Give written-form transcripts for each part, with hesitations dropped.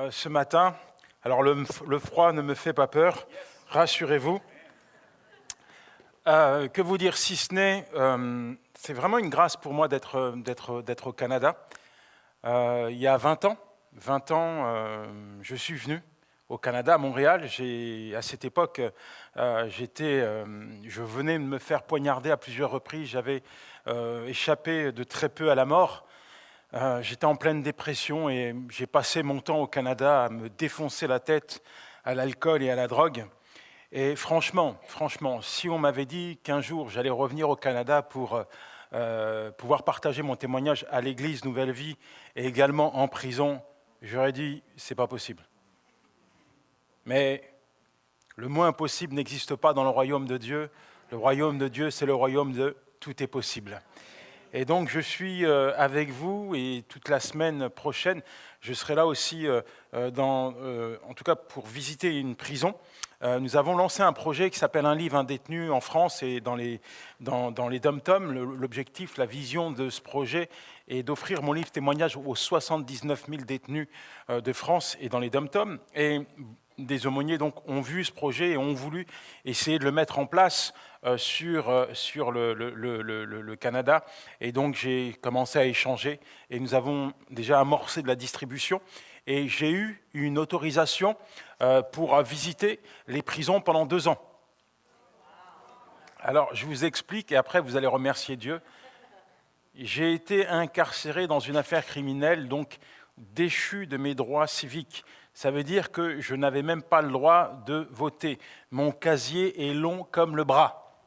ce matin. Alors le froid ne me fait pas peur, rassurez-vous. Que vous dire si ce n'est, c'est vraiment une grâce pour moi d'être au Canada. Il y a 20 ans, je suis venu au Canada, à Montréal. À cette époque, je venais de me faire poignarder à plusieurs reprises. J'avais échappé de très peu à la mort. J'étais en pleine dépression et j'ai passé mon temps au Canada à me défoncer la tête à l'alcool et à la drogue. Et franchement, si on m'avait dit qu'un jour j'allais revenir au Canada pour pouvoir partager mon témoignage à l'Église Nouvelle Vie et également en prison, j'aurais dit c'est pas possible. Mais le mot impossible n'existe pas dans le royaume de Dieu. Le royaume de Dieu, c'est le royaume de tout est possible. Et donc je suis avec vous et toute la semaine prochaine, je serai là aussi en tout cas pour visiter une prison. Nous avons lancé un projet qui s'appelle Un livre, un détenu en France et dans les dom-toms. L'objectif, la vision de ce projet est d'offrir mon livre témoignage aux 79 000 détenus de France et dans les dom-toms. Et des aumôniers donc, ont vu ce projet et ont voulu essayer de le mettre en place sur le Canada. Et donc j'ai commencé à échanger et nous avons déjà amorcé de la distribution. Et j'ai eu une autorisation pour visiter les prisons pendant 2 ans. Alors, je vous explique et après vous allez remercier Dieu. J'ai été incarcéré dans une affaire criminelle, donc déchu de mes droits civiques. Ça veut dire que je n'avais même pas le droit de voter. Mon casier est long comme le bras.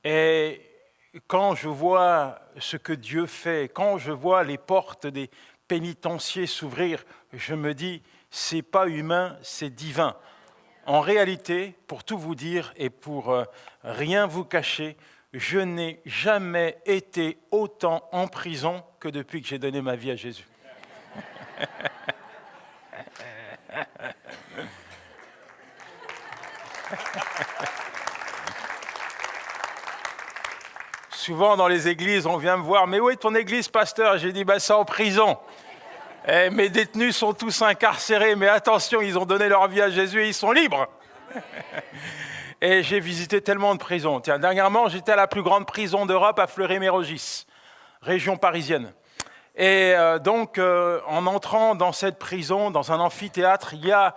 Et quand je vois ce que Dieu fait, quand je vois les portes des pénitenciers s'ouvrir, je me dis, c'est pas humain, c'est divin. En réalité, pour tout vous dire et pour rien vous cacher, je n'ai jamais été autant en prison que depuis que j'ai donné ma vie à Jésus. Souvent dans les églises, on vient me voir, mais où est ton église, pasteur? J'ai dit, c'est en prison. Et mes détenus sont tous incarcérés, mais attention, ils ont donné leur vie à Jésus et ils sont libres. Et j'ai visité tellement de prisons. Tiens, dernièrement, j'étais à la plus grande prison d'Europe, à Fleury-Mérogis, région parisienne. Et donc, en entrant dans cette prison, dans un amphithéâtre, il y a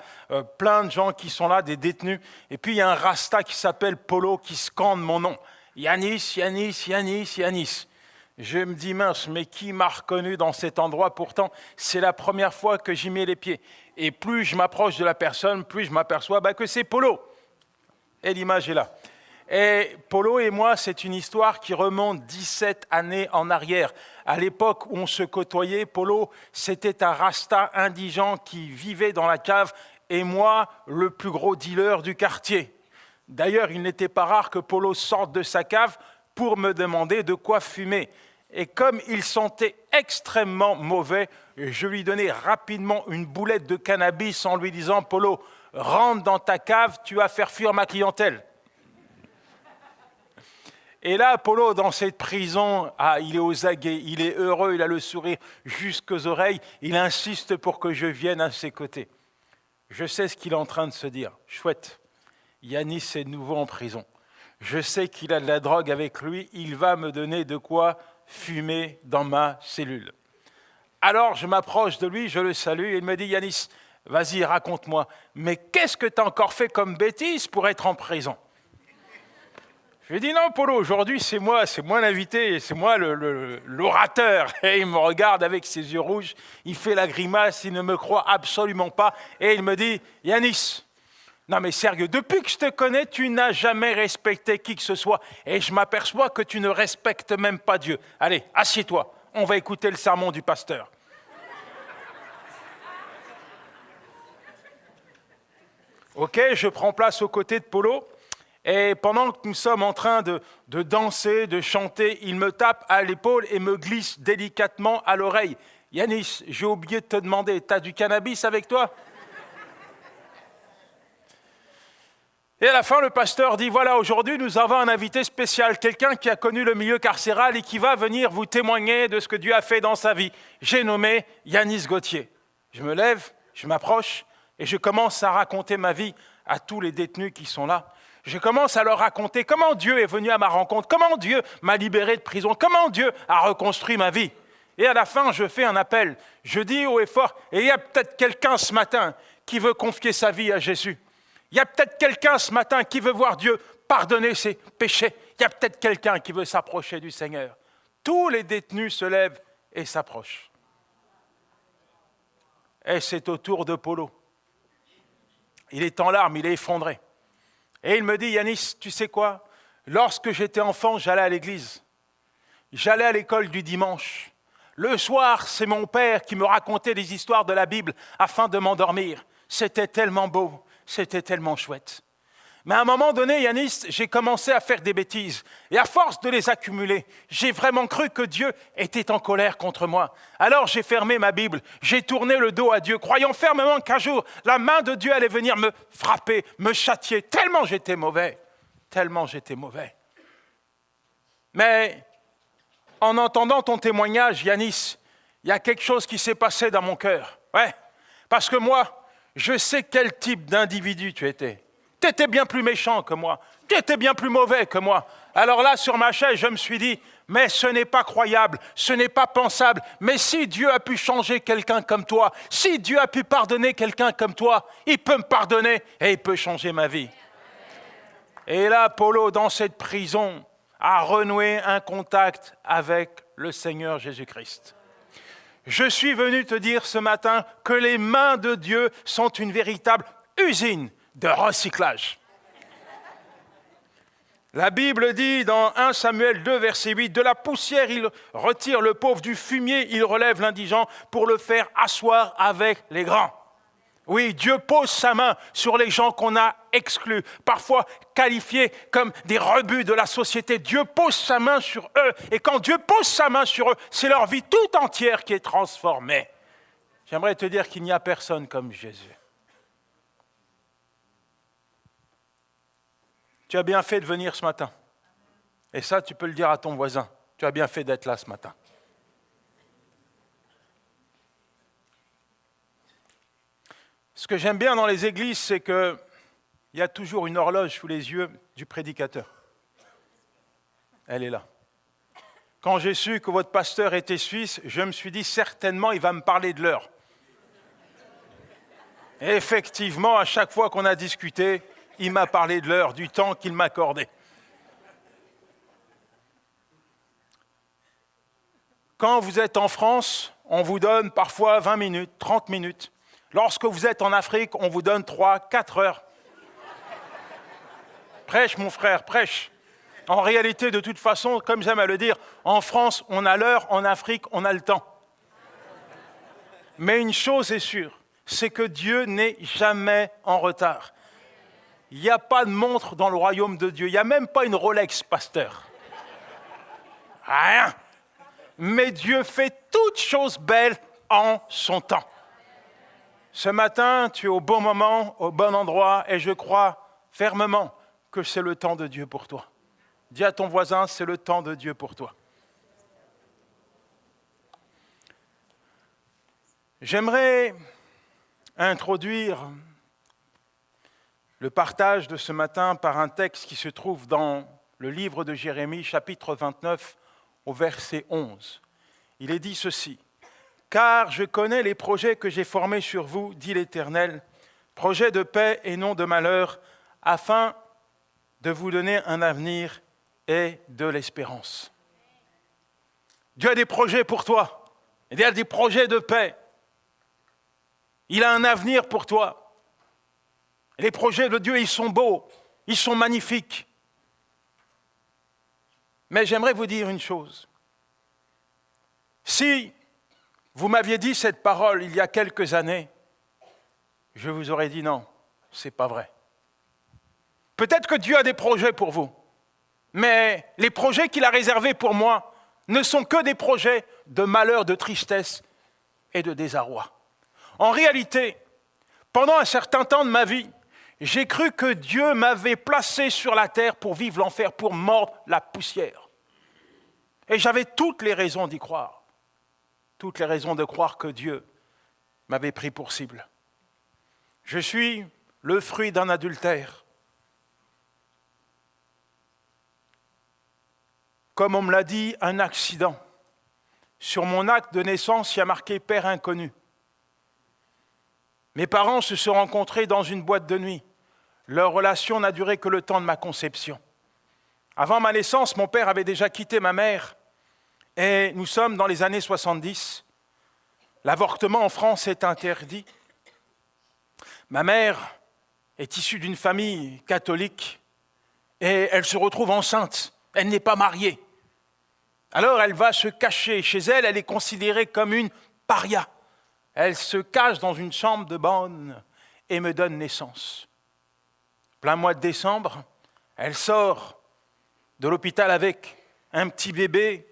plein de gens qui sont là, des détenus. Et puis, il y a un rasta qui s'appelle Polo qui scande mon nom. Yanis, Yanis, Yanis, Yanis. Je me dis, mince, mais qui m'a reconnu dans cet endroit? Pourtant, c'est la première fois que j'y mets les pieds. Et plus je m'approche de la personne, plus je m'aperçois que c'est Polo. Et l'image est là. Et Polo et moi, c'est une histoire qui remonte 17 années en arrière. À l'époque où on se côtoyait, Polo, c'était un rasta indigent qui vivait dans la cave, et moi, le plus gros dealer du quartier. D'ailleurs, il n'était pas rare que Polo sorte de sa cave pour me demander de quoi fumer. Et comme il sentait extrêmement mauvais, je lui donnais rapidement une boulette de cannabis en lui disant « Polo, rentre dans ta cave, tu vas faire fuir ma clientèle ». Et là, Polo, dans cette prison, il est aux aguets, il est heureux, il a le sourire jusqu'aux oreilles, il insiste pour que je vienne à ses côtés. Je sais ce qu'il est en train de se dire. Chouette, Yanis est de nouveau en prison. Je sais qu'il a de la drogue avec lui, il va me donner de quoi fumer dans ma cellule. Alors je m'approche de lui, je le salue, et il me dit « Yanis, vas-y, raconte-moi, mais qu'est-ce que tu as encore fait comme bêtise pour être en prison ?» Je lui ai dit « Non, Polo, aujourd'hui c'est moi l'invité, c'est moi l'orateur. » Et il me regarde avec ses yeux rouges, il fait la grimace, il ne me croit absolument pas, et il me dit « Yanis, non mais sérieux, depuis que je te connais, tu n'as jamais respecté qui que ce soit et je m'aperçois que tu ne respectes même pas Dieu. Allez, assieds-toi, on va écouter le sermon du pasteur. » Ok, je prends place aux côtés de Polo et pendant que nous sommes en train de danser, de chanter, il me tape à l'épaule et me glisse délicatement à l'oreille. « Yanis, j'ai oublié de te demander, t'as du cannabis avec toi ?» Et à la fin, le pasteur dit, voilà, aujourd'hui, nous avons un invité spécial, quelqu'un qui a connu le milieu carcéral et qui va venir vous témoigner de ce que Dieu a fait dans sa vie. J'ai nommé Yanis Gauthier. Je me lève, je m'approche et je commence à raconter ma vie à tous les détenus qui sont là. Je commence à leur raconter comment Dieu est venu à ma rencontre, comment Dieu m'a libéré de prison, comment Dieu a reconstruit ma vie. Et à la fin, je fais un appel. Je dis haut et fort, et il y a peut-être quelqu'un ce matin qui veut confier sa vie à Jésus. Il y a peut-être quelqu'un ce matin qui veut voir Dieu pardonner ses péchés. Il y a peut-être quelqu'un qui veut s'approcher du Seigneur. Tous les détenus se lèvent et s'approchent. Et c'est au tour de Polo. Il est en larmes, il est effondré. Et il me dit, Yanis, tu sais quoi? Lorsque j'étais enfant, j'allais à l'église. J'allais à l'école du dimanche. Le soir, c'est mon père qui me racontait des histoires de la Bible afin de m'endormir. C'était tellement beau, c'était tellement chouette. Mais à un moment donné, Yanis, j'ai commencé à faire des bêtises. Et à force de les accumuler, j'ai vraiment cru que Dieu était en colère contre moi. Alors j'ai fermé ma Bible, j'ai tourné le dos à Dieu, croyant fermement qu'un jour, la main de Dieu allait venir me frapper, me châtier, tellement j'étais mauvais. Tellement j'étais mauvais. Mais en entendant ton témoignage, Yanis, il y a quelque chose qui s'est passé dans mon cœur. Ouais, parce que moi, je sais quel type d'individu tu étais. Tu étais bien plus méchant que moi. Tu étais bien plus mauvais que moi. Alors là, sur ma chaise, je me suis dit, mais ce n'est pas croyable, ce n'est pas pensable. Mais si Dieu a pu changer quelqu'un comme toi, si Dieu a pu pardonner quelqu'un comme toi, il peut me pardonner et il peut changer ma vie. Et là, Polo, dans cette prison, a renoué un contact avec le Seigneur Jésus-Christ. Je suis venu te dire ce matin que les mains de Dieu sont une véritable usine de recyclage. La Bible dit dans 1 Samuel 2, verset 8, « De la poussière, il retire le pauvre, du fumier, il relève l'indigent pour le faire asseoir avec les grands. » Oui, Dieu pose sa main sur les gens qu'on a exclus, parfois qualifiés comme des rebuts de la société. Dieu pose sa main sur eux, et quand Dieu pose sa main sur eux, c'est leur vie tout entière qui est transformée. J'aimerais te dire qu'il n'y a personne comme Jésus. Tu as bien fait de venir ce matin. Et ça, tu peux le dire à ton voisin. Tu as bien fait d'être là ce matin. Ce que j'aime bien dans les églises, c'est qu'il y a toujours une horloge sous les yeux du prédicateur. Elle est là. Quand j'ai su que votre pasteur était suisse, je me suis dit certainement il va me parler de l'heure. Et effectivement, à chaque fois qu'on a discuté, il m'a parlé de l'heure, du temps qu'il m'accordait. Quand vous êtes en France, on vous donne parfois 20 minutes, 30 minutes. Lorsque vous êtes en Afrique, on vous donne 3, 4 heures. Prêche, mon frère, prêche. En réalité, de toute façon, comme j'aime à le dire, en France, on a l'heure, en Afrique, on a le temps. Mais une chose est sûre, c'est que Dieu n'est jamais en retard. Il n'y a pas de montre dans le royaume de Dieu. Il n'y a même pas une Rolex, pasteur. Rien. Mais Dieu fait toutes choses belles en son temps. Ce matin, tu es au bon moment, au bon endroit, et je crois fermement que c'est le temps de Dieu pour toi. Dis à ton voisin, c'est le temps de Dieu pour toi. J'aimerais introduire le partage de ce matin par un texte qui se trouve dans le livre de Jérémie, chapitre 29, au verset 11. Il est dit ceci. « Car je connais les projets que j'ai formés sur vous, dit l'Éternel, projets de paix et non de malheur, afin de vous donner un avenir et de l'espérance. » Dieu a des projets pour toi. Il a des projets de paix. Il a un avenir pour toi. Les projets de Dieu, ils sont beaux, ils sont magnifiques. Mais j'aimerais vous dire une chose. Si vous m'aviez dit cette parole il y a quelques années, je vous aurais dit non, ce n'est pas vrai. Peut-être que Dieu a des projets pour vous, mais les projets qu'il a réservés pour moi ne sont que des projets de malheur, de tristesse et de désarroi. En réalité, pendant un certain temps de ma vie, j'ai cru que Dieu m'avait placé sur la terre pour vivre l'enfer, pour mordre la poussière. Et j'avais toutes les raisons d'y croire. Toutes les raisons de croire que Dieu m'avait pris pour cible. Je suis le fruit d'un adultère. Comme on me l'a dit, un accident. Sur mon acte de naissance, il y a marqué « Père inconnu ». Mes parents se sont rencontrés dans une boîte de nuit. Leur relation n'a duré que le temps de ma conception. Avant ma naissance, mon père avait déjà quitté ma mère et nous sommes dans les années 70. L'avortement en France est interdit. Ma mère est issue d'une famille catholique et elle se retrouve enceinte. Elle n'est pas mariée. Alors elle va se cacher. Chez elle, elle est considérée comme une paria. Elle se cache dans une chambre de bonne et me donne naissance. Plein mois de décembre, elle sort de l'hôpital avec un petit bébé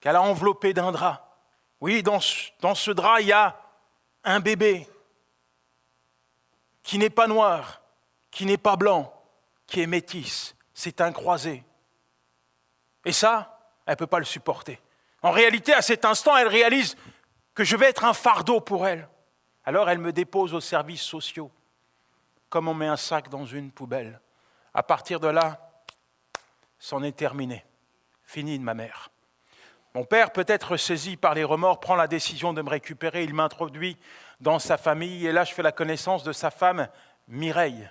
qu'elle a enveloppé d'un drap. Oui, dans ce drap, il y a un bébé qui n'est pas noir, qui n'est pas blanc, qui est métisse. C'est un croisé. Et ça, elle ne peut pas le supporter. En réalité, à cet instant, elle réalise que je vais être un fardeau pour elle. Alors elle me dépose aux services sociaux, comme on met un sac dans une poubelle. À partir de là, c'en est terminé. Fini de ma mère. Mon père, peut-être saisi par les remords, prend la décision de me récupérer. Il m'introduit dans sa famille et là, je fais la connaissance de sa femme, Mireille,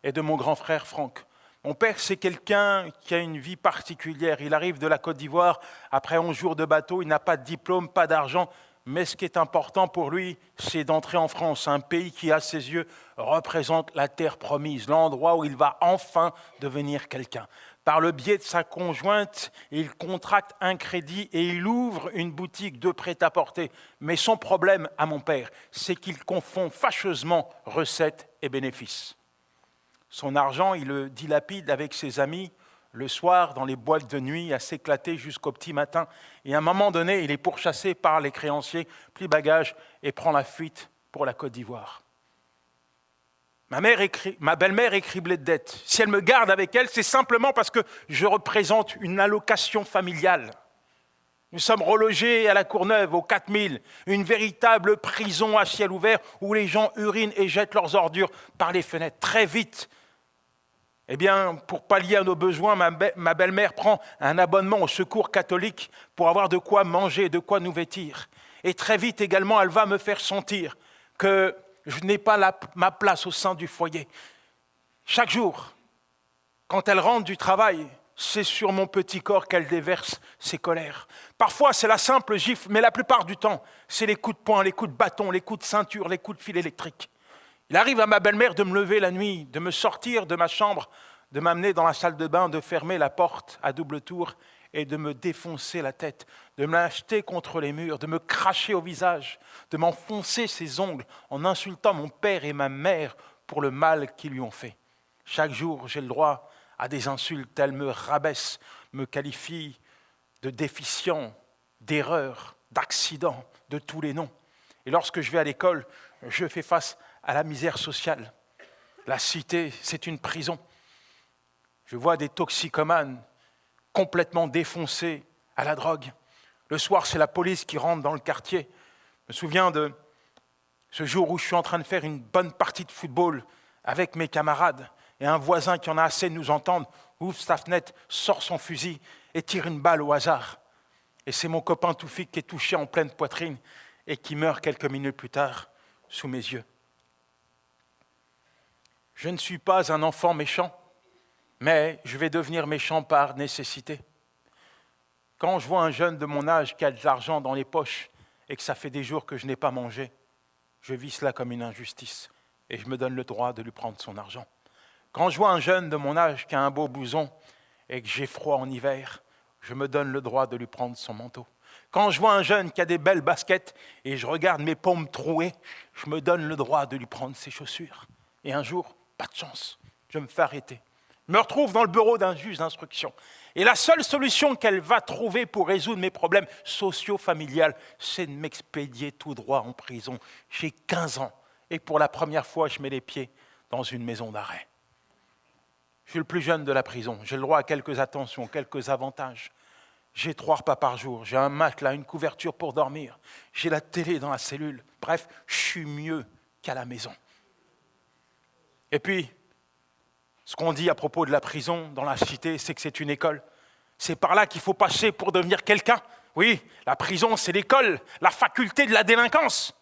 et de mon grand frère, Franck. Mon père, c'est quelqu'un qui a une vie particulière. Il arrive de la Côte d'Ivoire, après 11 jours de bateau, il n'a pas de diplôme, pas d'argent, mais ce qui est important pour lui, c'est d'entrer en France, un pays qui, à ses yeux, représente la terre promise, l'endroit où il va enfin devenir quelqu'un. Par le biais de sa conjointe, il contracte un crédit et il ouvre une boutique de prêt-à-porter. Mais son problème à mon père, c'est qu'il confond fâcheusement recettes et bénéfices. Son argent, il le dilapide avec ses amis le soir dans les boîtes de nuit à s'éclater jusqu'au petit matin. Et à un moment donné, il est pourchassé par les créanciers, plie bagage et prend la fuite pour la Côte d'Ivoire. Ma belle-mère est criblée de dettes. Si elle me garde avec elle, c'est simplement parce que je représente une allocation familiale. Nous sommes relogés à la Courneuve, au 4000, une véritable prison à ciel ouvert où les gens urinent et jettent leurs ordures par les fenêtres. Très vite, pour pallier à nos besoins, ma belle-mère prend un abonnement au secours catholique pour avoir de quoi manger, de quoi nous vêtir. Et très vite également, elle va me faire sentir que je n'ai pas ma place au sein du foyer. Chaque jour, quand elle rentre du travail, c'est sur mon petit corps qu'elle déverse ses colères. Parfois, c'est la simple gifle, mais la plupart du temps, c'est les coups de poing, les coups de bâton, les coups de ceinture, les coups de fil électrique. Il arrive à ma belle-mère de me lever la nuit, de me sortir de ma chambre, de m'amener dans la salle de bain, de fermer la porte à double tour et de me défoncer la tête, de me l'acheter contre les murs, de me cracher au visage, de m'enfoncer ses ongles en insultant mon père et ma mère pour le mal qu'ils lui ont fait. Chaque jour, j'ai le droit à des insultes. Elle me rabaisse, me qualifie de déficient, d'erreur, d'accident, de tous les noms. Et lorsque je vais à l'école, je fais face à la misère sociale. La cité, c'est une prison. Je vois des toxicomanes complètement défoncés à la drogue. Le soir, c'est la police qui rentre dans le quartier. Je me souviens de ce jour où je suis en train de faire une bonne partie de football avec mes camarades et un voisin qui en a assez de nous entendre ouvre sa fenêtre, sort son fusil et tire une balle au hasard. Et c'est mon copain Toufik qui est touché en pleine poitrine et qui meurt quelques minutes plus tard sous mes yeux. Je ne suis pas un enfant méchant, mais je vais devenir méchant par nécessité. Quand je vois un jeune de mon âge qui a de l'argent dans les poches et que ça fait des jours que je n'ai pas mangé, je vis cela comme une injustice et je me donne le droit de lui prendre son argent. Quand je vois un jeune de mon âge qui a un beau blouson et que j'ai froid en hiver, je me donne le droit de lui prendre son manteau. Quand je vois un jeune qui a des belles baskets et je regarde mes paumes trouées, je me donne le droit de lui prendre ses chaussures. Et un jour, pas de chance, je me fais arrêter. Je me retrouve dans le bureau d'un juge d'instruction. Et la seule solution qu'elle va trouver pour résoudre mes problèmes socio-familiales, c'est de m'expédier tout droit en prison. J'ai 15 ans et pour la première fois, je mets les pieds dans une maison d'arrêt. Je suis le plus jeune de la prison. J'ai le droit à quelques attentions, quelques avantages. J'ai 3 repas par jour, j'ai un matelas, une couverture pour dormir, j'ai la télé dans la cellule. Bref, je suis mieux qu'à la maison. Et puis, ce qu'on dit à propos de la prison dans la cité, c'est que c'est une école. C'est par là qu'il faut passer pour devenir quelqu'un. Oui, la prison, c'est l'école, la faculté de la délinquance.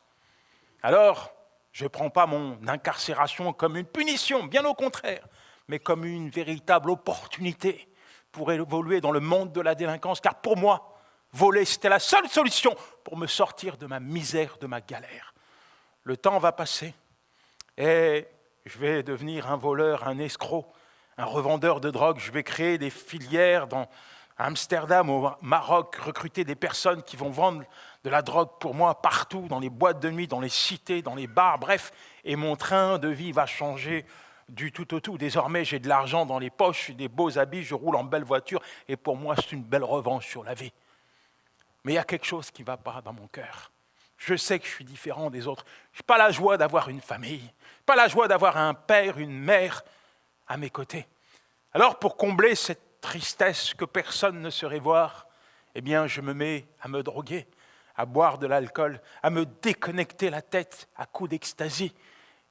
Alors, je ne prends pas mon incarcération comme une punition, bien au contraire, mais comme une véritable opportunité pour évoluer dans le monde de la délinquance, car pour moi, voler, c'était la seule solution pour me sortir de ma misère, de ma galère. Le temps va passer et je vais devenir un voleur, un escroc, un revendeur de drogue. Je vais créer des filières à Amsterdam, au Maroc, recruter des personnes qui vont vendre de la drogue pour moi partout, dans les boîtes de nuit, dans les cités, dans les bars, bref. Et mon train de vie va changer du tout au tout. Désormais, j'ai de l'argent dans les poches, des beaux habits, je roule en belle voiture. Et pour moi, c'est une belle revanche sur la vie. Mais il y a quelque chose qui ne va pas dans mon cœur. Je sais que je suis différent des autres. Je n'ai pas la joie d'avoir une famille, pas la joie d'avoir un père, une mère à mes côtés. Alors, pour combler cette tristesse que personne ne saurait voir, eh bien, je me mets à me droguer, à boire de l'alcool, à me déconnecter la tête à coups d'ecstasy.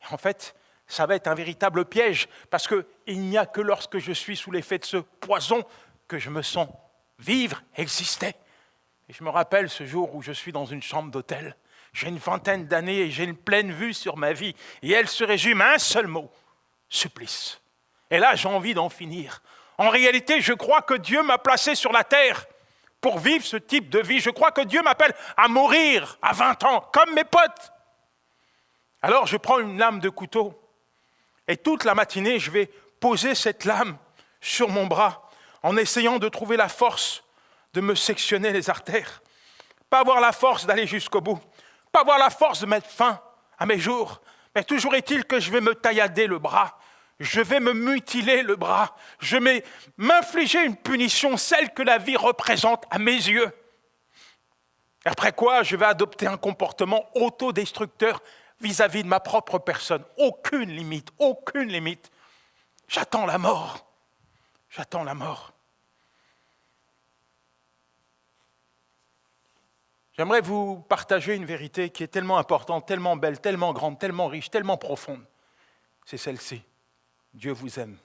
Et en fait, ça va être un véritable piège, parce qu'il n'y a que lorsque je suis sous l'effet de ce poison que je me sens vivre, exister. Et je me rappelle ce jour où je suis dans une chambre d'hôtel. J'ai une vingtaine d'années et j'ai une pleine vue sur ma vie. Et elle se résume à un seul mot, supplice. Et là, j'ai envie d'en finir. En réalité, je crois que Dieu m'a placé sur la terre pour vivre ce type de vie. Je crois que Dieu m'appelle à mourir à 20 ans, comme mes potes. Alors, je prends une lame de couteau et toute la matinée, je vais poser cette lame sur mon bras en essayant de trouver la force de me sectionner les artères. Pas avoir la force d'aller jusqu'au bout. Pas avoir la force de mettre fin à mes jours. Mais toujours est-il que je vais me taillader le bras. Je vais me mutiler le bras. Je vais m'infliger une punition, celle que la vie représente à mes yeux. Après quoi, je vais adopter un comportement autodestructeur vis-à-vis de ma propre personne. Aucune limite, aucune limite. J'attends la mort. J'attends la mort. J'aimerais vous partager une vérité qui est tellement importante, tellement belle, tellement grande, tellement riche, tellement profonde. C'est celle-ci. Dieu vous aime.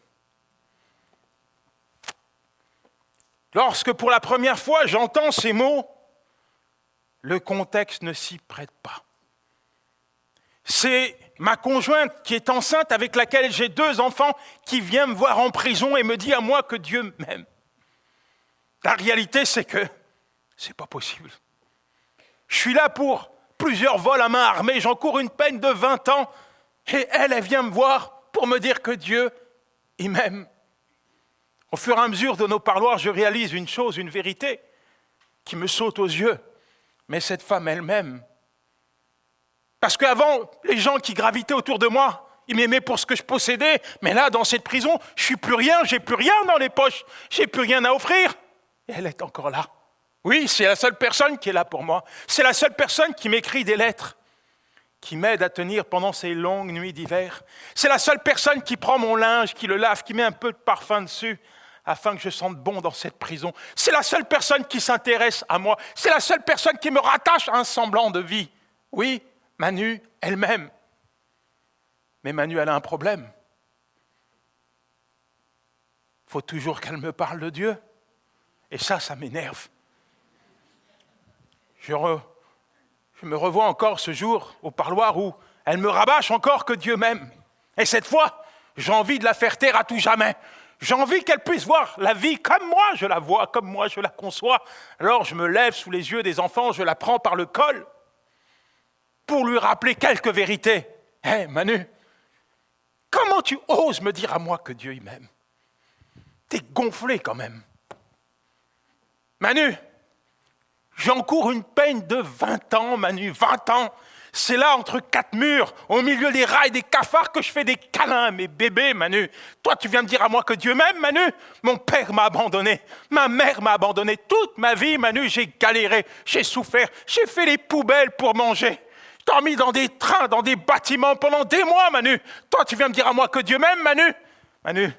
Lorsque pour la première fois j'entends ces mots, le contexte ne s'y prête pas. C'est ma conjointe qui est enceinte, avec laquelle j'ai 2 enfants, qui vient me voir en prison et me dit à moi que Dieu m'aime. La réalité, c'est que c'est pas possible. Je suis là pour plusieurs vols à main armée, j'encours une peine de 20 ans, et elle vient me voir pour me dire que Dieu, il m'aime. Au fur et à mesure de nos parloirs, je réalise une chose, une vérité qui me saute aux yeux. Mais cette femme, elle m'aime. Parce qu'avant, les gens qui gravitaient autour de moi, ils m'aimaient pour ce que je possédais. Mais là, dans cette prison, je suis plus rien, j'ai plus rien dans les poches, j'ai plus rien à offrir. Et elle est encore là. Oui, c'est la seule personne qui est là pour moi. C'est la seule personne qui m'écrit des lettres, qui m'aide à tenir pendant ces longues nuits d'hiver. C'est la seule personne qui prend mon linge, qui le lave, qui met un peu de parfum dessus, afin que je sente bon dans cette prison. C'est la seule personne qui s'intéresse à moi. C'est la seule personne qui me rattache à un semblant de vie. Oui, Manu, elle-même. Mais Manu, elle a un problème. Il faut toujours qu'elle me parle de Dieu. Et ça m'énerve. Je me revois encore ce jour au parloir où elle me rabâche encore que Dieu m'aime. Et cette fois, j'ai envie de la faire taire à tout jamais. J'ai envie qu'elle puisse voir la vie comme moi je la vois, comme moi je la conçois. Alors je me lève sous les yeux des enfants, je la prends par le col pour lui rappeler quelques vérités. Hé, Manu, comment tu oses me dire à moi que Dieu il m'aime? T'es gonflé quand même. Manu, j'encours une peine de 20 ans, Manu, 20 ans. C'est là, entre 4 murs, au milieu des rats et des cafards, que je fais des câlins à mes bébés, Manu. Toi, tu viens me dire à moi que Dieu m'aime, Manu? Mon père m'a abandonné, ma mère m'a abandonné. Toute ma vie, Manu, j'ai galéré, j'ai souffert, j'ai fait les poubelles pour manger. Je dormi dans des trains, dans des bâtiments pendant des mois, Manu. Toi, tu viens me dire à moi que Dieu m'aime, Manu? Manu,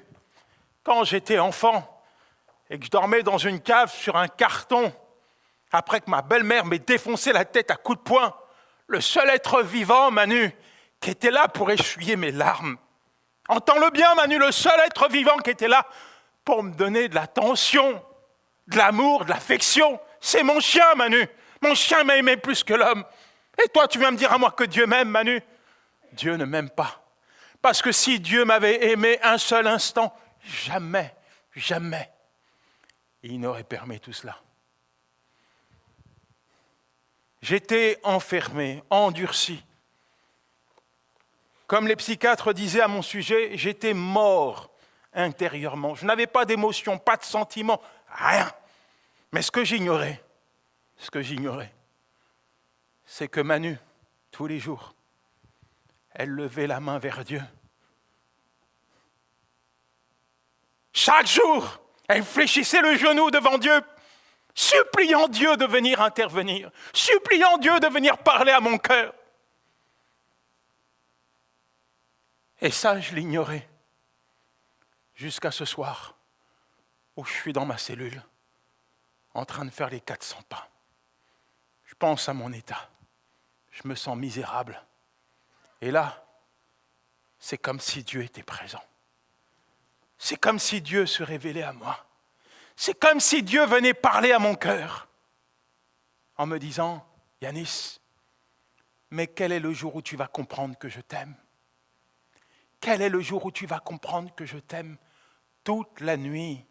quand j'étais enfant, et que je dormais dans une cave sur un carton, après que ma belle-mère m'ait défoncé la tête à coups de poing, le seul être vivant, Manu, qui était là pour essuyer mes larmes. Entends-le bien, Manu, le seul être vivant qui était là pour me donner de l'attention, de l'amour, de l'affection, c'est mon chien, Manu. Mon chien m'a aimé plus que l'homme. Et toi, tu viens me dire à moi que Dieu m'aime, Manu? Dieu ne m'aime pas. Parce que si Dieu m'avait aimé un seul instant, jamais, jamais, il n'aurait permis tout cela. J'étais enfermé, endurci. Comme les psychiatres disaient à mon sujet, j'étais mort intérieurement. Je n'avais pas d'émotion, pas de sentiment, rien. Mais ce que j'ignorais, c'est que Manu, tous les jours, elle levait la main vers Dieu. Chaque jour, elle fléchissait le genou devant Dieu, suppliant Dieu de venir intervenir, suppliant Dieu de venir parler à mon cœur. Et ça, je l'ignorais, jusqu'à ce soir, où je suis dans ma cellule, en train de faire les 400 pas. Je pense à mon état, je me sens misérable. Et là, c'est comme si Dieu était présent. C'est comme si Dieu se révélait à moi. C'est comme si Dieu venait parler à mon cœur en me disant, Yanis, mais quel est le jour où tu vas comprendre que je t'aime? Quel est le jour où tu vas comprendre que je t'aime? Toute la nuit,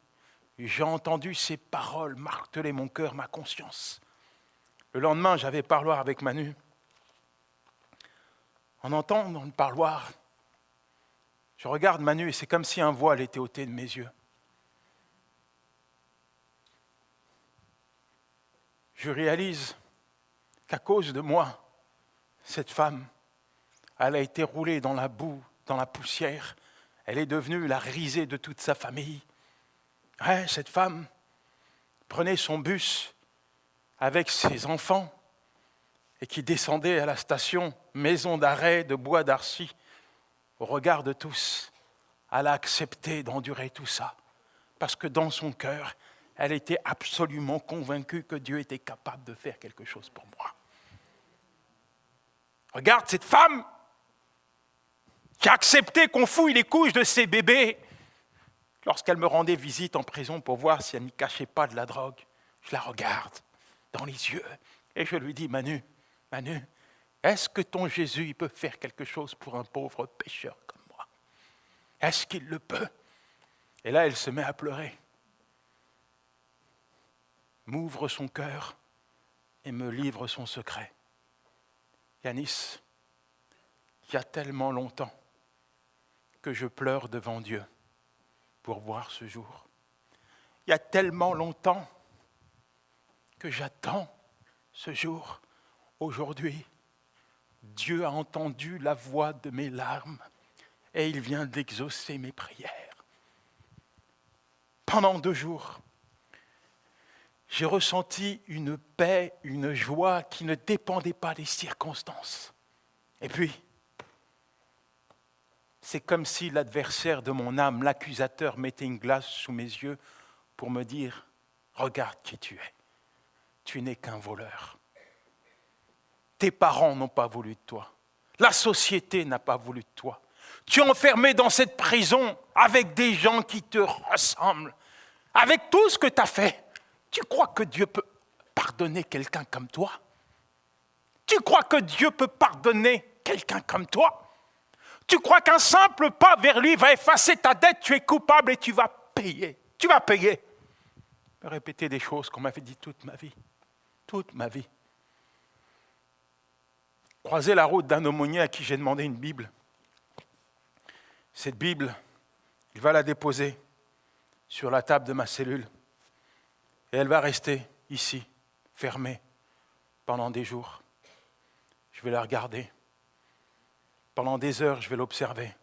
j'ai entendu ces paroles marteler mon cœur, ma conscience. Le lendemain, j'avais parloir avec Manu. En entendant le parloir, je regarde Manu et c'est comme si un voile était ôté de mes yeux. Je réalise qu'à cause de moi, cette femme, elle a été roulée dans la boue, dans la poussière. Elle est devenue la risée de toute sa famille. Ouais, cette femme prenait son bus avec ses enfants et qui descendait à la station maison d'arrêt de Bois d'Arcy. Au regard de tous, elle a accepté d'endurer tout ça parce que dans son cœur, elle était absolument convaincue que Dieu était capable de faire quelque chose pour moi. Regarde cette femme qui a accepté qu'on fouille les couches de ses bébés lorsqu'elle me rendait visite en prison pour voir si elle n'y cachait pas de la drogue. Je la regarde dans les yeux et je lui dis, Manu, est-ce que ton Jésus il peut faire quelque chose pour un pauvre pécheur comme moi? Est-ce qu'il le peut? Et là, elle se met à pleurer, m'ouvre son cœur et me livre son secret. Yanis, il y a tellement longtemps que je pleure devant Dieu pour voir ce jour. Il y a tellement longtemps que j'attends ce jour. Aujourd'hui, Dieu a entendu la voix de mes larmes et il vient d'exaucer mes prières. Pendant 2 jours, j'ai ressenti une paix, une joie qui ne dépendait pas des circonstances. Et puis, c'est comme si l'adversaire de mon âme, l'accusateur, mettait une glace sous mes yeux pour me dire, regarde qui tu es. Tu n'es qu'un voleur. Tes parents n'ont pas voulu de toi. La société n'a pas voulu de toi. Tu es enfermé dans cette prison avec des gens qui te ressemblent. Avec tout ce que tu as fait, tu crois que Dieu peut pardonner quelqu'un comme toi? Tu crois que Dieu peut pardonner quelqu'un comme toi? Tu crois qu'un simple pas vers lui va effacer ta dette? Tu es coupable et tu vas payer. Tu vas payer. Je vais répéter des choses qu'on m'avait dit toute ma vie. Toute ma vie. Croiser la route d'un aumônier à qui j'ai demandé une Bible. Cette Bible, il va la déposer sur la table de ma cellule. Et elle va rester ici, fermée, pendant des jours. Je vais la regarder. Pendant des heures, je vais l'observer,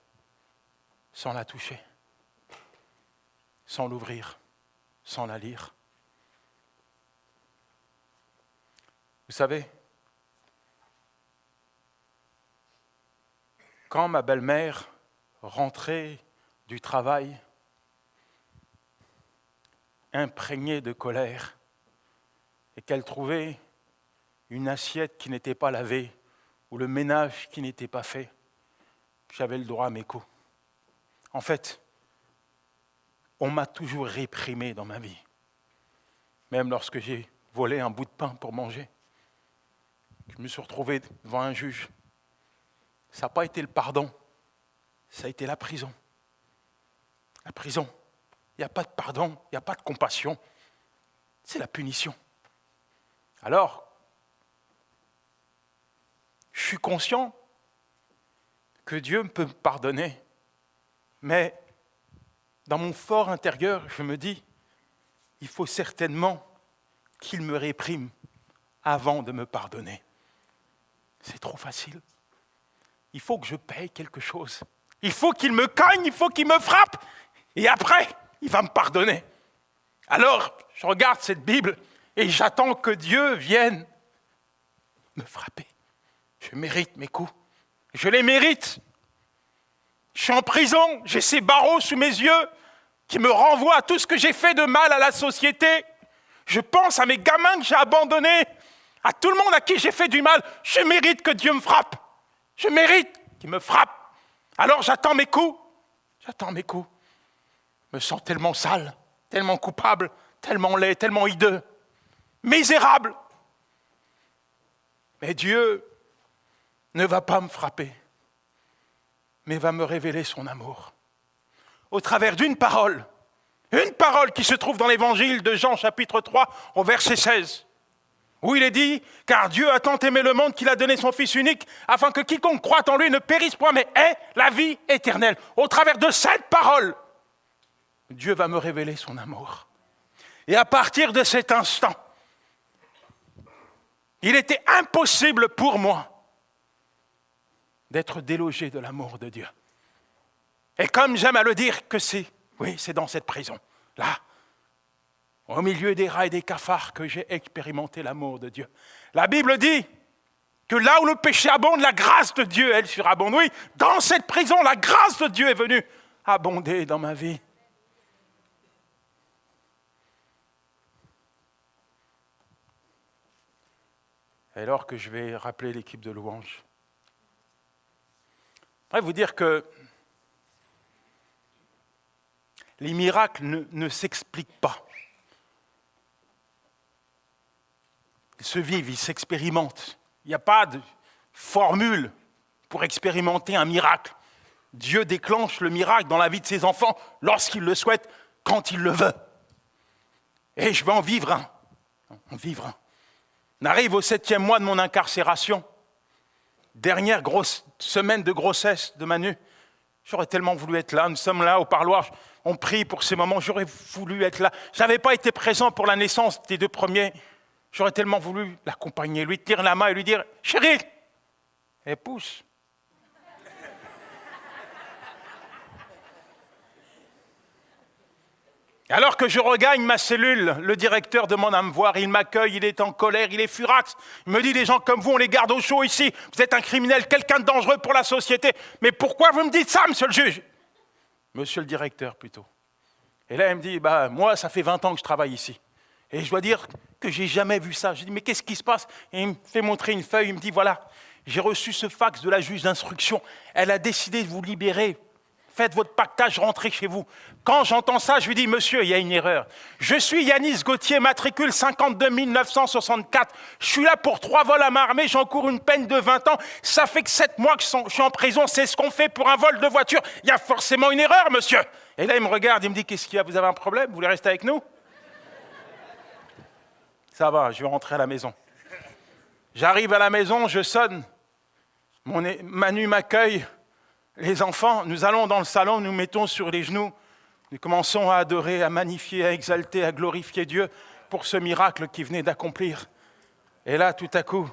sans la toucher, sans l'ouvrir, sans la lire. Vous savez, quand ma belle-mère rentrait du travail, imprégnée de colère et qu'elle trouvait une assiette qui n'était pas lavée ou le ménage qui n'était pas fait, j'avais le droit à mes coups. En fait, on m'a toujours réprimé dans ma vie. Même lorsque j'ai volé un bout de pain pour manger, je me suis retrouvé devant un juge. Ça n'a pas été le pardon, ça a été la prison. La prison, il n'y a pas de pardon, il n'y a pas de compassion, c'est la punition. Alors, je suis conscient que Dieu peut me pardonner, mais dans mon fort intérieur, je me dis, il faut certainement qu'il me réprime avant de me pardonner. C'est trop facile. Il faut que je paye quelque chose. Il faut qu'il me cogne, il faut qu'il me frappe, et après, il va me pardonner. Alors, je regarde cette Bible et j'attends que Dieu vienne me frapper. Je mérite mes coups. Je les mérite. Je suis en prison, j'ai ces barreaux sous mes yeux qui me renvoient à tout ce que j'ai fait de mal à la société. Je pense à mes gamins que j'ai abandonnés, à tout le monde à qui j'ai fait du mal. Je mérite que Dieu me frappe. Je mérite qu'il me frappe. Alors j'attends mes coups. J'attends mes coups. Je me sens tellement sale, tellement coupable, tellement laid, tellement hideux, misérable. Mais Dieu ne va pas me frapper, mais va me révéler son amour. Au travers d'une parole qui se trouve dans l'évangile de Jean, chapitre 3, au verset 16, où il est dit « Car Dieu a tant aimé le monde qu'il a donné son Fils unique, afin que quiconque croit en lui ne périsse point, mais ait la vie éternelle. » Au travers de cette parole, Dieu va me révéler son amour. Et à partir de cet instant, il était impossible pour moi d'être délogé de l'amour de Dieu. Et comme j'aime à le dire que c'est dans cette prison, là, au milieu des rats et des cafards, que j'ai expérimenté l'amour de Dieu. La Bible dit que là où le péché abonde, la grâce de Dieu, elle surabonde. Oui, dans cette prison, la grâce de Dieu est venue abonder dans ma vie. Et alors que je vais rappeler l'équipe de louanges, je voudrais vous dire que les miracles ne s'expliquent pas. Ils se vivent, ils s'expérimentent. Il n'y a pas de formule pour expérimenter un miracle. Dieu déclenche le miracle dans la vie de ses enfants lorsqu'il le souhaite, quand il le veut. Et je vais en vivre un. On arrive au 7e mois de mon incarcération. Dernière grosse semaine de grossesse de Manu. J'aurais tellement voulu être là. Nous sommes là au parloir. On prie pour ces moments. J'aurais voulu être là. Je n'avais pas été présent pour la naissance des 2 premiers. J'aurais tellement voulu l'accompagner, lui tenir la main et lui dire « Chérie !» Et pousse. Alors que je regagne ma cellule, le directeur demande à me voir, il m'accueille, il est en colère, il est furax. Il me dit, des gens comme vous, on les garde au chaud ici. Vous êtes un criminel, quelqu'un de dangereux pour la société. Mais pourquoi vous me dites ça, monsieur le juge? Monsieur le directeur, plutôt. Et là, il me dit, moi, ça fait 20 ans que je travaille ici. Et je dois dire que je n'ai jamais vu ça. Je dis, mais qu'est-ce qui se passe? Et il me fait montrer une feuille, il me dit, voilà, j'ai reçu ce fax de la juge d'instruction. Elle a décidé de vous libérer. Faites votre pactage, rentrez chez vous. Quand j'entends ça, je lui dis, monsieur, il y a une erreur. Je suis Yanis Gauthier, matricule 52 964. Je suis là pour 3 vols à main armée, j'encours une peine de 20 ans. Ça fait que 7 mois que je suis en prison, c'est ce qu'on fait pour un vol de voiture. Il y a forcément une erreur, monsieur. Et là, il me regarde, il me dit, qu'est-ce qu'il y a? Vous avez un problème? Vous voulez rester avec nous? Ça va, je vais rentrer à la maison. J'arrive à la maison, je sonne. Manu m'accueille. Les enfants, nous allons dans le salon, nous mettons sur les genoux. Nous commençons à adorer, à magnifier, à exalter, à glorifier Dieu pour ce miracle qu'il venait d'accomplir. Et là, tout à coup,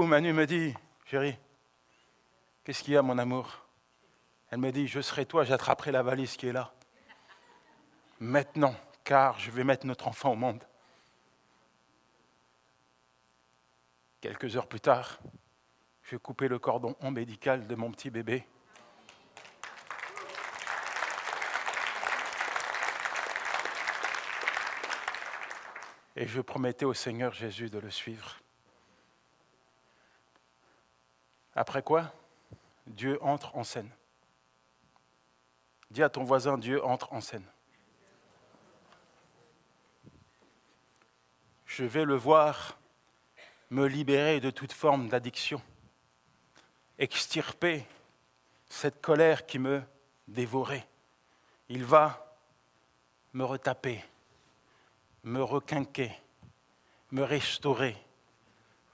Manu me dit, chérie, qu'est-ce qu'il y a, mon amour? Elle me dit, je serai toi, j'attraperai la valise qui est là. Maintenant, car je vais mettre notre enfant au monde. Quelques heures plus tard, je coupais le cordon ombilical de mon petit bébé. Et je promettais au Seigneur Jésus de le suivre. Après quoi, Dieu entre en scène. Dis à ton voisin, Dieu entre en scène. Je vais le voir me libérer de toute forme d'addiction, extirper cette colère qui me dévorait. Il va me retaper, me requinquer, me restaurer,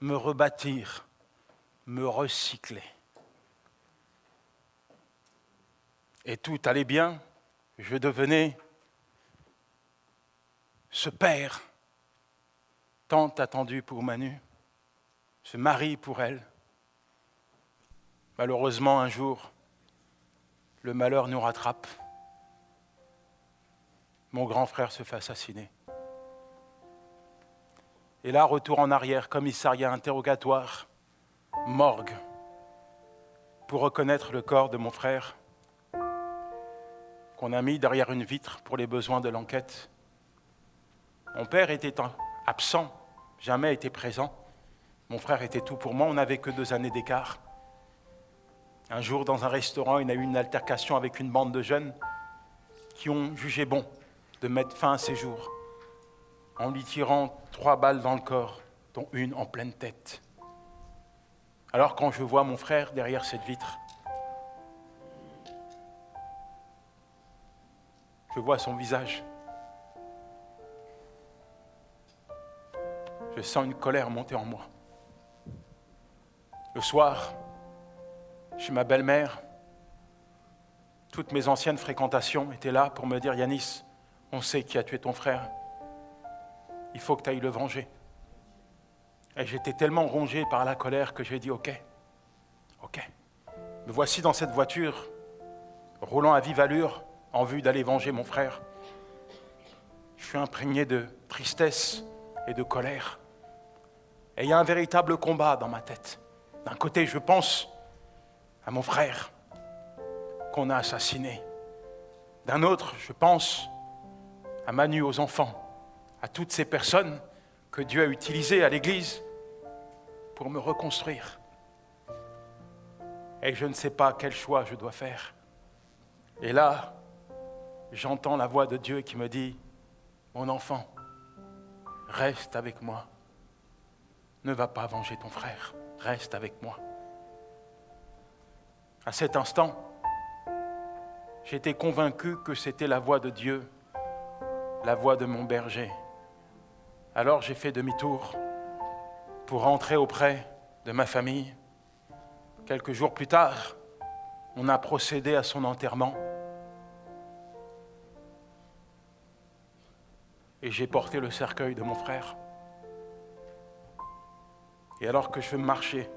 me rebâtir, me recycler. Et tout allait bien, je devenais ce père tant attendu pour Manu, ce mari pour elle. Malheureusement, un jour, le malheur nous rattrape. Mon grand frère se fait assassiner. Et là, retour en arrière, commissariat, interrogatoire, morgue, pour reconnaître le corps de mon frère, qu'on a mis derrière une vitre pour les besoins de l'enquête. Mon père était absent, jamais été présent. Mon frère était tout pour moi, on n'avait que 2 années d'écart. Un jour, dans un restaurant, il y a eu une altercation avec une bande de jeunes qui ont jugé bon de mettre fin à ses jours en lui tirant 3 balles dans le corps, dont une en pleine tête. Alors quand je vois mon frère derrière cette vitre, je vois son visage. Je sens une colère monter en moi. Le soir, chez ma belle-mère, toutes mes anciennes fréquentations étaient là pour me dire « Yanis, on sait qui a tué ton frère. Il faut que tu ailles le venger. » Et j'étais tellement rongé par la colère que j'ai dit « Ok. Me voici dans cette voiture, roulant à vive allure, en vue d'aller venger mon frère. Je suis imprégné de tristesse et de colère. Et il y a un véritable combat dans ma tête. D'un côté, je pense à mon frère qu'on a assassiné. D'un autre, je pense à Manu, aux enfants, à toutes ces personnes que Dieu a utilisées à l'Église pour me reconstruire. Et je ne sais pas quel choix je dois faire. Et là, j'entends la voix de Dieu qui me dit « Mon enfant, reste avec moi. Ne va pas venger ton frère, reste avec moi. » À cet instant, j'étais convaincu que c'était la voix de Dieu, la voix de mon berger. Alors j'ai fait demi-tour pour rentrer auprès de ma famille. Quelques jours plus tard, on a procédé à son enterrement. Et j'ai porté le cercueil de mon frère. Et alors que je marchais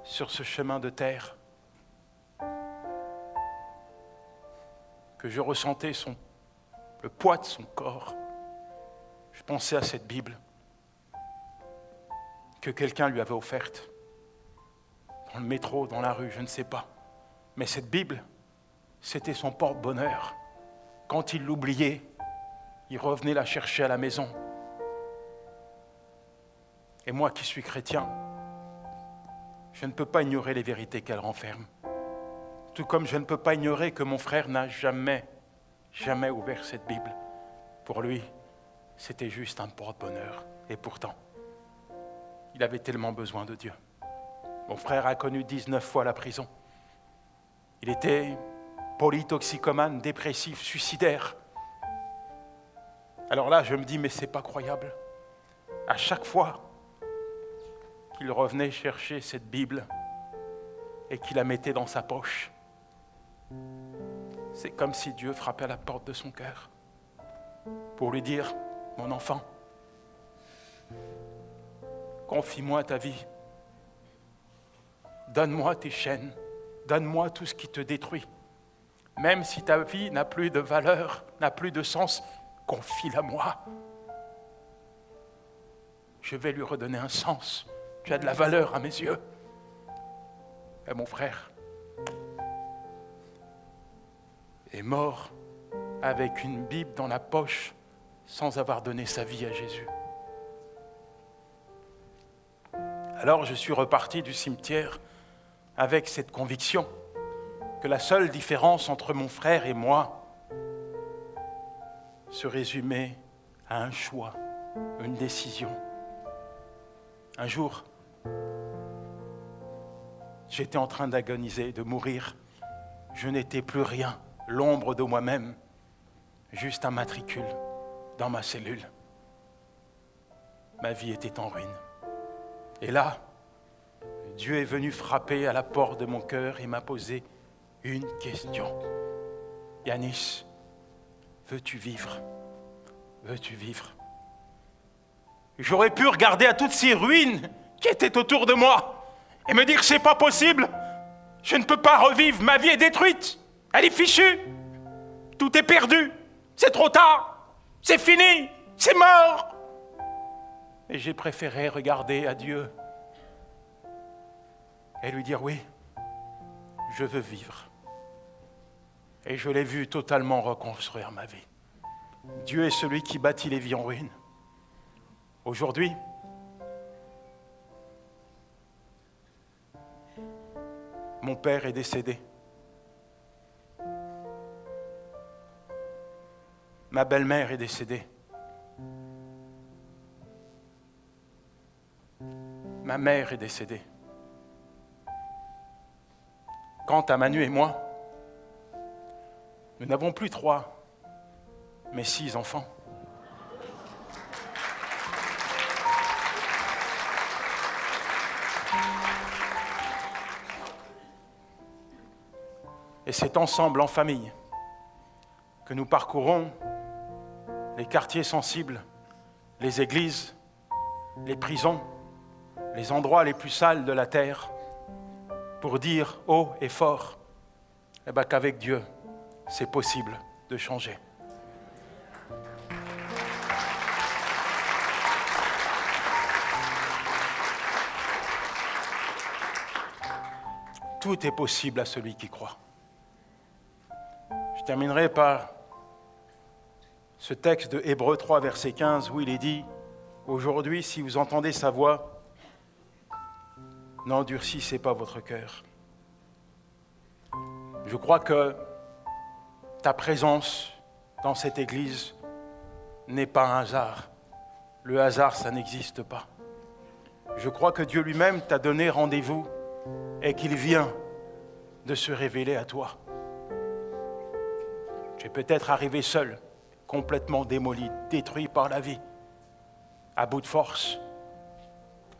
sur ce chemin de terre, que je ressentais le poids de son corps, je pensais à cette Bible que quelqu'un lui avait offerte, dans le métro, dans la rue, je ne sais pas. Mais cette Bible, c'était son porte-bonheur. Quand il l'oubliait, il revenait la chercher à la maison. Et moi qui suis chrétien, je ne peux pas ignorer les vérités qu'elle renferme. Tout comme je ne peux pas ignorer que mon frère n'a jamais ouvert cette Bible. Pour lui, c'était juste un porte-bonheur. Et pourtant, il avait tellement besoin de Dieu. Mon frère a connu 19 fois la prison. Il était polytoxicomane, dépressif, suicidaire. Alors là, je me dis, mais c'est pas croyable. À chaque fois qu'il revenait chercher cette Bible et qu'il la mettait dans sa poche, c'est comme si Dieu frappait à la porte de son cœur pour lui dire, mon enfant, confie-moi ta vie. Donne-moi tes chaînes. Donne-moi tout ce qui te détruit. Même si ta vie n'a plus de valeur, n'a plus de sens, confie-la moi. Je vais lui redonner un sens. Tu as de la valeur à mes yeux. Et mon frère est mort avec une Bible dans la poche sans avoir donné sa vie à Jésus. Alors je suis reparti du cimetière avec cette conviction que la seule différence entre mon frère et moi se résumait à un choix, une décision. Un jour, j'étais en train d'agoniser, de mourir. Je n'étais plus rien, l'ombre de moi-même, juste un matricule dans ma cellule. Ma vie était en ruine. Et là, Dieu est venu frapper à la porte de mon cœur et m'a posé une question. Yanis, veux-tu vivre? Veux-tu vivre? J'aurais pu regarder à toutes ces ruines qui étaient autour de moi et me dire, c'est pas possible, je ne peux pas revivre, ma vie est détruite, elle est fichue, tout est perdu, c'est trop tard, c'est fini, c'est mort. Et j'ai préféré regarder à Dieu et lui dire, oui, je veux vivre. Et je l'ai vu totalement reconstruire ma vie. Dieu est celui qui bâtit les vies en ruine. Aujourd'hui, mon père est décédé. Ma belle-mère est décédée. Ma mère est décédée. Quant à Manu et moi, nous n'avons plus 3, mais 6 enfants. Et c'est ensemble, en famille, que nous parcourons les quartiers sensibles, les églises, les prisons, les endroits les plus sales de la terre, pour dire haut et fort qu'avec Dieu, c'est possible de changer. Tout est possible à celui qui croit. Je terminerai par ce texte de Hébreux 3, verset 15, où il est dit « Aujourd'hui, si vous entendez sa voix, n'endurcissez pas votre cœur. » Je crois que ta présence dans cette église n'est pas un hasard. Le hasard, ça n'existe pas. Je crois que Dieu lui-même t'a donné rendez-vous et qu'il vient de se révéler à toi. Tu es peut-être arrivé seul, complètement démoli, détruit par la vie, à bout de force.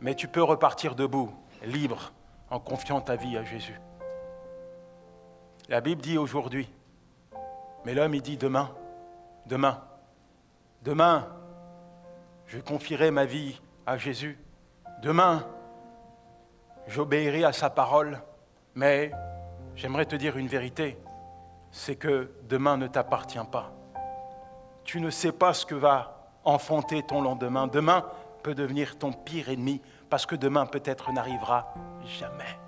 Mais tu peux repartir debout, libre, en confiant ta vie à Jésus. La Bible dit aujourd'hui, mais l'homme il dit demain, je confierai ma vie à Jésus. Demain, j'obéirai à sa parole, mais j'aimerais te dire une vérité, c'est que demain ne t'appartient pas. Tu ne sais pas ce que va enfanter ton lendemain. Demain peut devenir ton pire ennemi, parce que demain peut-être n'arrivera jamais.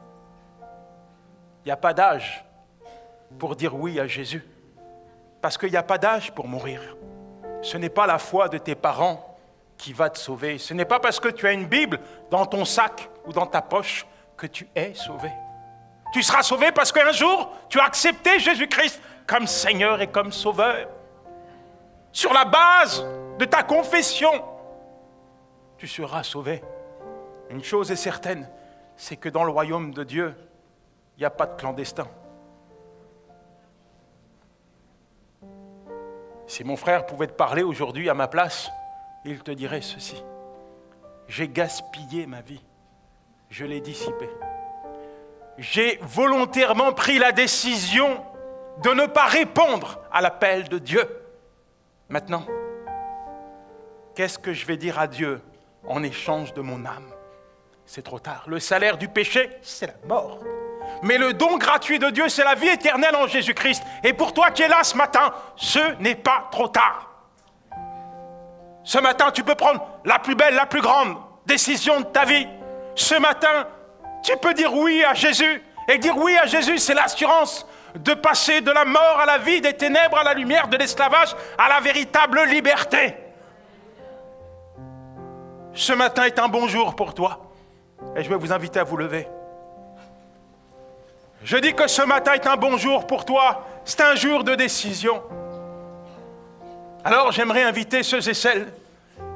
Il n'y a pas d'âge pour dire oui à Jésus, parce qu'il n'y a pas d'âge pour mourir. Ce n'est pas la foi de tes parents qui va te sauver. Ce n'est pas parce que tu as une Bible dans ton sac ou dans ta poche que tu es sauvé. Tu seras sauvé parce qu'un jour, tu as accepté Jésus-Christ comme Seigneur et comme Sauveur. Sur la base de ta confession, tu seras sauvé. Une chose est certaine, c'est que dans le royaume de Dieu, il n'y a pas de clandestin. Si mon frère pouvait te parler aujourd'hui à ma place, il te dirait ceci. J'ai gaspillé ma vie, je l'ai dissipée. J'ai volontairement pris la décision de ne pas répondre à l'appel de Dieu. Maintenant, qu'est-ce que je vais dire à Dieu en échange de mon âme? C'est trop tard. Le salaire du péché, c'est la mort. Mais le don gratuit de Dieu, c'est la vie éternelle en Jésus-Christ. Et pour toi qui es là ce matin, ce n'est pas trop tard. Ce matin, tu peux prendre la plus belle, la plus grande décision de ta vie. Ce matin, tu peux dire oui à Jésus Et dire oui à Jésus, c'est l'assurance de passer de la mort à la vie, des ténèbres à la lumière, de l'esclavage à la véritable liberté. Ce matin est un bon jour pour toi. Et je vais vous inviter à vous lever. Je dis que ce matin est un bon jour pour toi. C'est un jour de décision. Alors j'aimerais inviter ceux et celles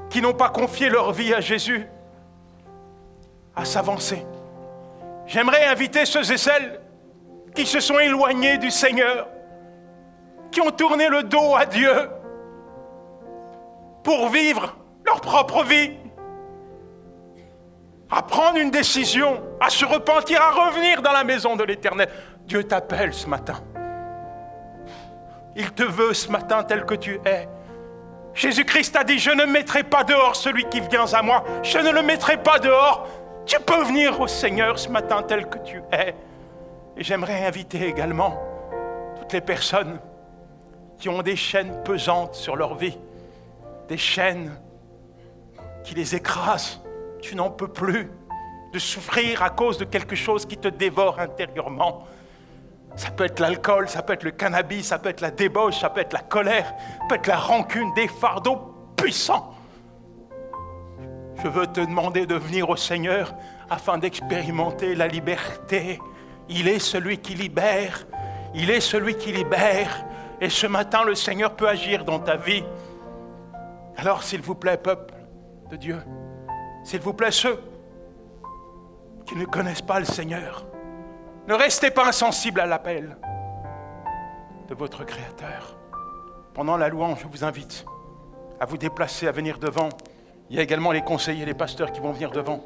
qui n'ont pas confié leur vie à Jésus à s'avancer. J'aimerais inviter ceux et celles qui se sont éloignés du Seigneur, qui ont tourné le dos à Dieu pour vivre leur propre vie, à prendre une décision, à se repentir, à revenir dans la maison de l'Éternel. Dieu t'appelle ce matin. Il te veut ce matin tel que tu es. Jésus-Christ a dit, je ne mettrai pas dehors celui qui vient à moi. Je ne le mettrai pas dehors. Tu peux venir au Seigneur ce matin tel que tu es. Et j'aimerais inviter également toutes les personnes qui ont des chaînes pesantes sur leur vie, des chaînes qui les écrasent. Tu n'en peux plus de souffrir à cause de quelque chose qui te dévore intérieurement. Ça peut être l'alcool, ça peut être le cannabis, ça peut être la débauche, ça peut être la colère, ça peut être la rancune, des fardeaux puissants. Je veux te demander de venir au Seigneur afin d'expérimenter la liberté. Il est celui qui libère, il est celui qui libère. Et ce matin, le Seigneur peut agir dans ta vie. Alors, s'il vous plaît, peuple de Dieu, s'il vous plaît, ceux qui ne connaissent pas le Seigneur, ne restez pas insensibles à l'appel de votre Créateur. Pendant la louange, je vous invite à vous déplacer, à venir devant. Il y a également les conseillers, les pasteurs qui vont venir devant.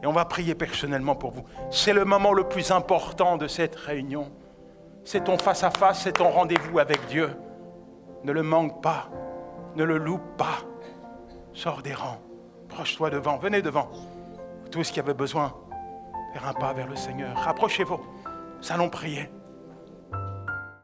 Et on va prier personnellement pour vous. C'est le moment le plus important de cette réunion. C'est ton face-à-face, c'est ton rendez-vous avec Dieu. Ne le manque pas, ne le loupe pas. Sors des rangs, proche-toi devant, venez devant. Tous qui avaient besoin de faire un pas vers le Seigneur, rapprochez-vous, nous allons prier.